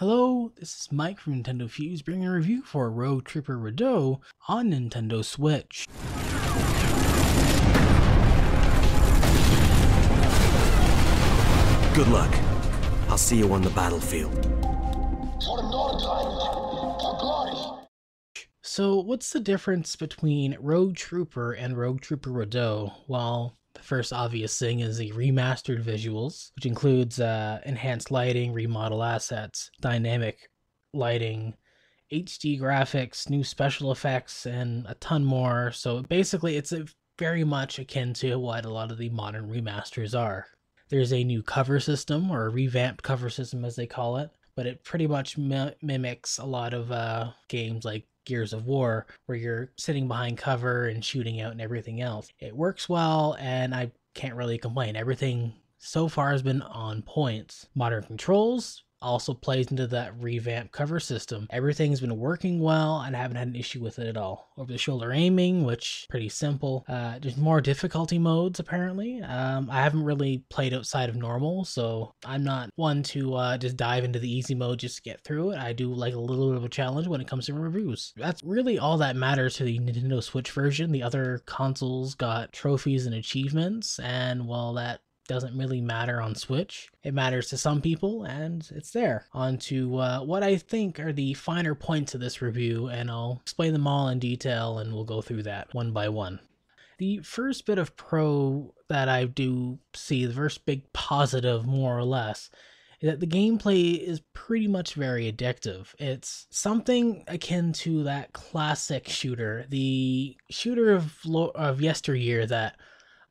Hello, this is Mike from Nintendo Fuse bringing a review for Rogue Trooper Redux on Nintendo Switch. Good luck. I'll see you on the battlefield. So what's the difference between Rogue Trooper and Rogue Trooper Redux? Well, the first obvious thing is the remastered visuals, which includes enhanced lighting, remodel assets, dynamic lighting, HD graphics, new special effects, and a ton more. So basically it's very much akin to what a lot of the modern remasters are. There's a new cover system, or a revamped cover system as they call it, but it pretty much mimics a lot of games like Gears of War, where you're sitting behind cover and shooting out and everything else. It works well, and I can't really complain. Everything so far has been on point. Modern controls also plays into that revamped cover system. Everything's been working well, and I haven't had an issue with it at all. Over the shoulder aiming, which pretty simple. There's more difficulty modes apparently. I haven't really played outside of normal, so I'm not one to just dive into the easy mode just to get through it. I do like a little bit of a challenge when it comes to reviews. That's really all that matters to the Nintendo Switch version. The other consoles got trophies and achievements, and well, that doesn't really matter on Switch. It matters to some people, and it's there. On to what I think are the finer points of this review, and I'll explain them all in detail, and we'll go through that one by one. The first bit of pro that I do see, the first big positive more or less, is that the gameplay is pretty much very addictive. It's something akin to that classic shooter, the shooter of yesteryear that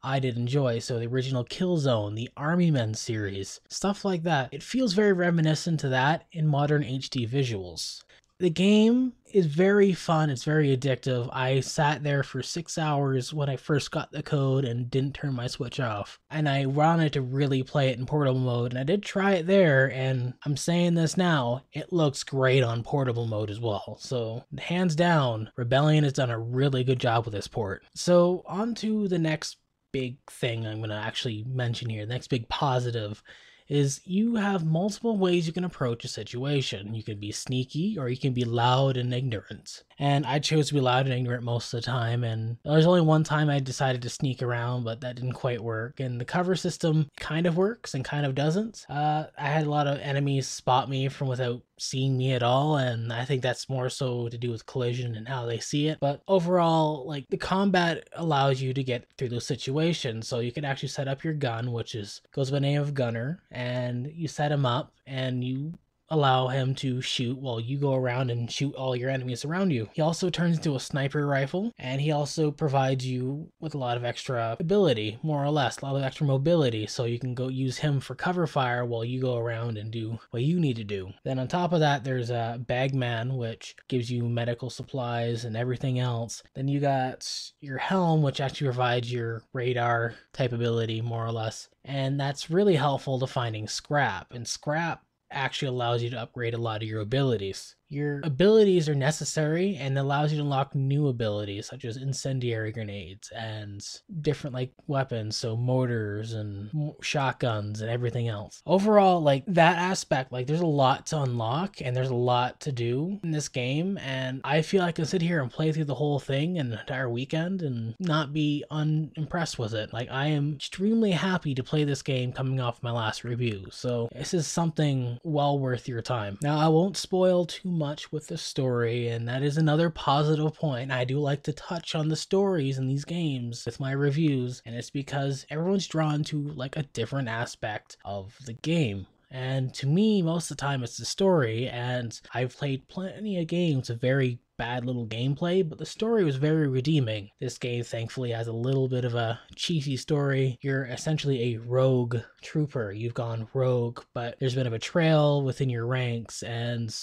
I did enjoy. So the original Killzone, the Army Men series, stuff like that. It feels very reminiscent to that in modern HD visuals. The game is very fun. It's very addictive. I sat there for 6 hours when I first got the code and didn't turn my Switch off. And I wanted to really play it in portable mode, and I did try it there, and I'm saying this now, it looks great on portable mode as well. So hands down, Rebellion has done a really good job with this port. So on to the next big thing I'm going to actually mention here. The next big positive is you have multiple ways you can approach a situation. You can be sneaky, or you can be loud and ignorant. And I chose to be loud and ignorant most of the time, and there's only one time I decided to sneak around, but that didn't quite work. And the cover system kind of works and kind of doesn't. I had a lot of enemies spot me from without seeing me at all, and I think that's more so to do with collision and how they see it. But overall, like, the combat allows you to get through those situations. So you can actually set up your gun, which goes by the name of Gunner, and you set him up and you allow him to shoot while you go around and shoot all your enemies around you. He also turns into a sniper rifle, and he also provides you with a lot of extra ability, more or less, a lot of extra mobility, so you can go use him for cover fire while you go around and do what you need to do. Then on top of that, there's a Bagman, which gives you medical supplies and everything else. Then you got your helm, which actually provides your radar type ability, more or less, and that's really helpful to finding scrap, and scrap actually allows you to upgrade a lot of your abilities. Your abilities are necessary and allows you to unlock new abilities such as incendiary grenades and different like weapons, so mortars and shotguns and everything else. Overall, like, that aspect, like, there's a lot to unlock and there's a lot to do in this game, and I feel I can sit here and play through the whole thing in an entire weekend and not be unimpressed with it. Like, I am extremely happy to play this game coming off my last review, so this is something well worth your time. Now, I won't spoil too much with the story, and that is another positive point. I do like to touch on the stories in these games with my reviews, and it's because everyone's drawn to like a different aspect of the game. And to me, most of the time it's the story, and I've played plenty of games with very bad little gameplay, but the story was very redeeming. This game thankfully has a little bit of a cheesy story. You're essentially a rogue trooper. You've gone rogue, but there's been a betrayal within your ranks, and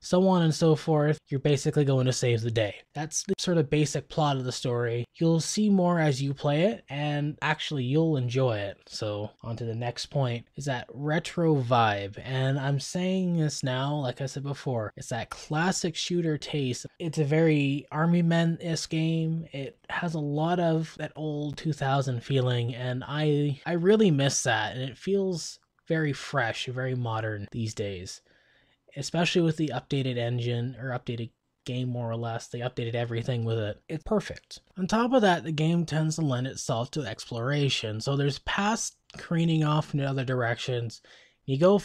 so on and so forth. You're basically going to save the day. That's the sort of basic plot of the story. You'll see more as you play it, and actually you'll enjoy it. So on to the next point, is that retro vibe. And I'm saying this now, like I said before, it's that classic shooter taste. It's a very Army Men-esque game. It has a lot of that old 2000 feeling, and I really miss that, and it feels very fresh, very modern these days. especially with the updated engine or updated game, more or less. They updated everything with it. It's perfect. On top of that, the game tends to lend itself to exploration. So there's past careening off in other directions. You go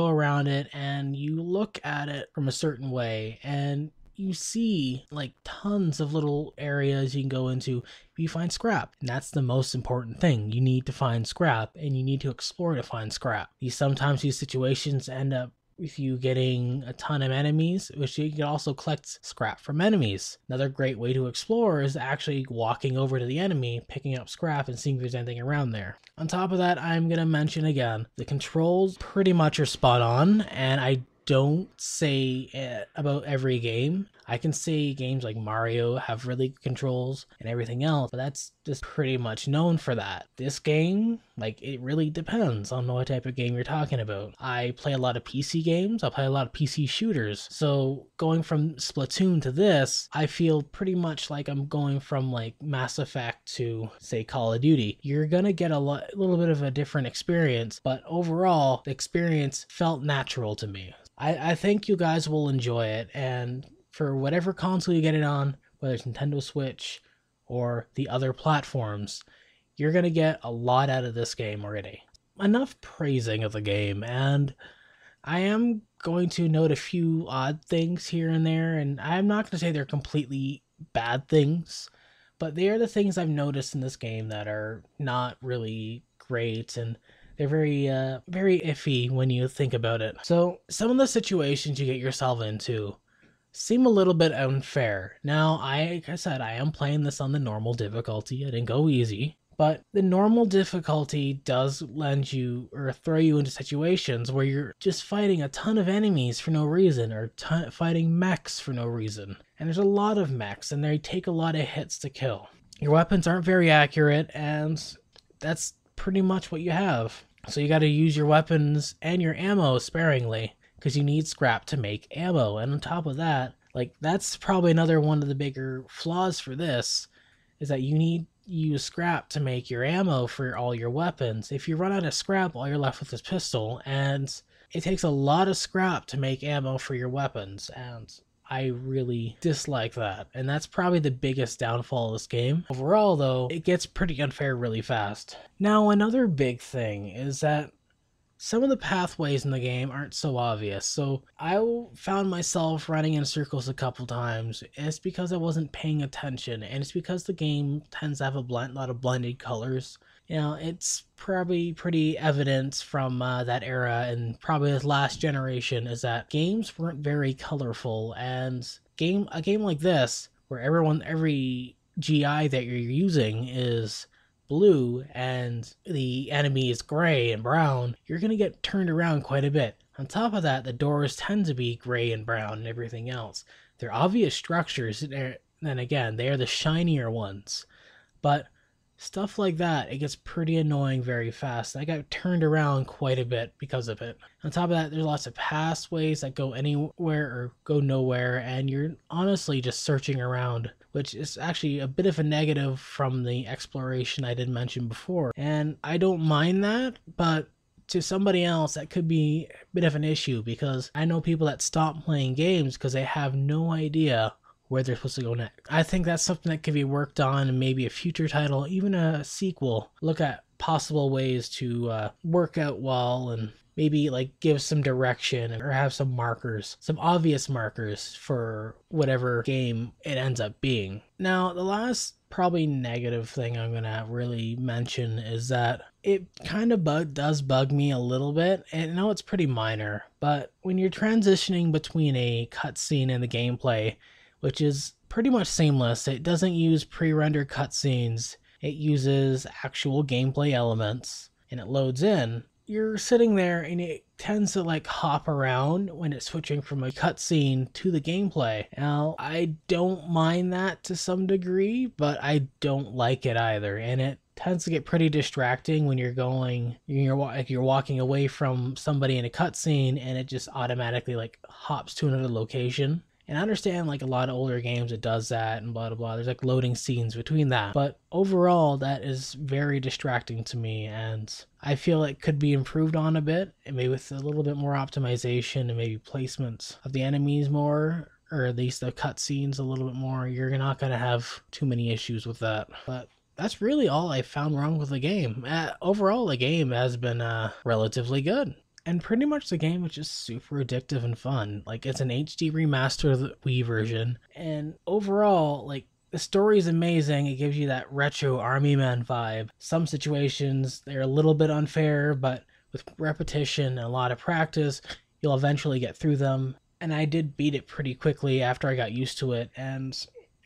around it and you look at it from a certain way, and you see like tons of little areas you can go into. You find scrap, and that's the most important thing. You need to find scrap, and you need to explore to find scrap. Sometimes these situations end up with you getting a ton of enemies, which you can also collect scrap from enemies. Another great way to explore is actually walking over to the enemy, picking up scrap, and seeing if there's anything around there. On top of that, I'm going to mention again, the controls pretty much are spot on, and I don't say it about every game. I can say games like Mario have really good controls and everything else, but that's just pretty much known for that. This game, like, it really depends on what type of game you're talking about. I play a lot of PC games, I play a lot of PC shooters, so going from Splatoon to this, I feel pretty much like I'm going from like Mass Effect to, say, Call of Duty. You're gonna get a little bit of a different experience, but overall, the experience felt natural to me. I think you guys will enjoy it, and for whatever console you get it on, whether it's Nintendo Switch or the other platforms, you're going to get a lot out of this game already. Enough praising of the game, and I am going to note a few odd things here and there, and I'm not going to say they're completely bad things, but they are the things I've noticed in this game that are not really great, and they're very iffy when you think about it. So some of the situations you get yourself into seem a little bit unfair. Now, like I said, I am playing this on the normal difficulty. I didn't go easy. But the normal difficulty does lend you or throw you into situations where you're just fighting a ton of enemies for no reason, or fighting mechs for no reason. And there's a lot of mechs, and they take a lot of hits to kill. Your weapons aren't very accurate, and that's pretty much what you have. So you got to use your weapons and your ammo sparingly, because you need scrap to make ammo. And on top of that, like, that's probably another one of the bigger flaws for this, is that you need to use scrap to make your ammo for all your weapons. If you run out of scrap, all you're left with is pistol, and it takes a lot of scrap to make ammo for your weapons, and I really dislike that. And that's probably the biggest downfall of this game. Overall, though, it gets pretty unfair really fast. Now, another big thing is that some of the pathways in the game aren't so obvious, so I found myself running in circles a couple times. It's because I wasn't paying attention, and it's because the game tends to have a lot of blended colors. You know, it's probably pretty evident from that era, and probably the last generation, is that games weren't very colorful, and a game like this, where every GI that you're using is blue and the enemy is gray and brown, you're going to get turned around quite a bit. On top of that, the doors tend to be gray and brown and everything else. They're obvious structures, then again, they are the shinier ones. But stuff like that, it gets pretty annoying very fast. I got turned around quite a bit because of it. On top of that, there's lots of pathways that go anywhere or go nowhere, and you're honestly just searching around, which is actually a bit of a negative from the exploration I did mention before. And I don't mind that, but to somebody else, that could be a bit of an issue, because I know people that stop playing games because they have no idea where they're supposed to go next. I think that's something that could be worked on in maybe a future title, even a sequel. Look at possible ways to work out well, and maybe like give some direction, or have some markers, some obvious markers for whatever game it ends up being. Now, the last probably negative thing I'm gonna really mention is that it kind of does bug me a little bit, and I know it's pretty minor, but when you're transitioning between a cutscene and the gameplay, which is pretty much seamless, it doesn't use pre-rendered cutscenes, it uses actual gameplay elements, and it loads in. You're sitting there and it tends to like hop around when it's switching from a cutscene to the gameplay. Now, I don't mind that to some degree, but I don't like it either, and it tends to get pretty distracting when you're walking away from somebody in a cutscene and it just automatically like hops to another location. And I understand like a lot of older games it does that and blah blah blah. There's like loading scenes between that. But overall that is very distracting to me, and I feel it could be improved on a bit, and maybe with a little bit more optimization and maybe placement of the enemies more, or at least the cutscenes a little bit more. You're not gonna have too many issues with that. But that's really all I found wrong with the game. Overall, the game has been relatively good. And pretty much the game is just super addictive and fun. Like, it's an HD remaster of the Wii version. And overall, like, the story is amazing. It gives you that retro Army Man vibe. Some situations, they're a little bit unfair, but with repetition and a lot of practice, you'll eventually get through them. And I did beat it pretty quickly after I got used to it. And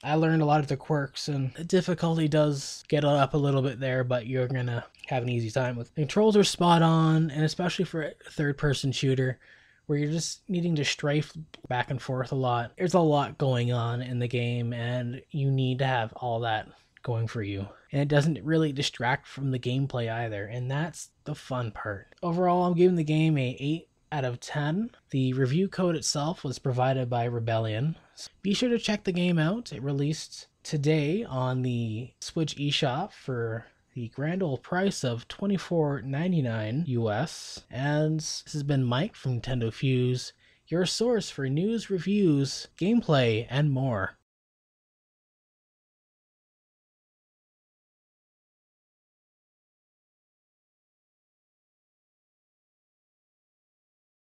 I learned a lot of the quirks, and the difficulty does get up a little bit there, but you're gonna have an easy time with it. The controls are spot on, and especially for a third-person shooter, where you're just needing to strafe back and forth a lot. There's a lot going on in the game, and you need to have all that going for you. And it doesn't really distract from the gameplay either, and that's the fun part. Overall, I'm giving the game a 8 out of 10. The review code itself was provided by Rebellion. Be sure to check the game out. It released today on the Switch eShop for the grand old price of $24.99 US. And this has been Mike from Nintendo Fuse, your source for news, reviews, gameplay, and more.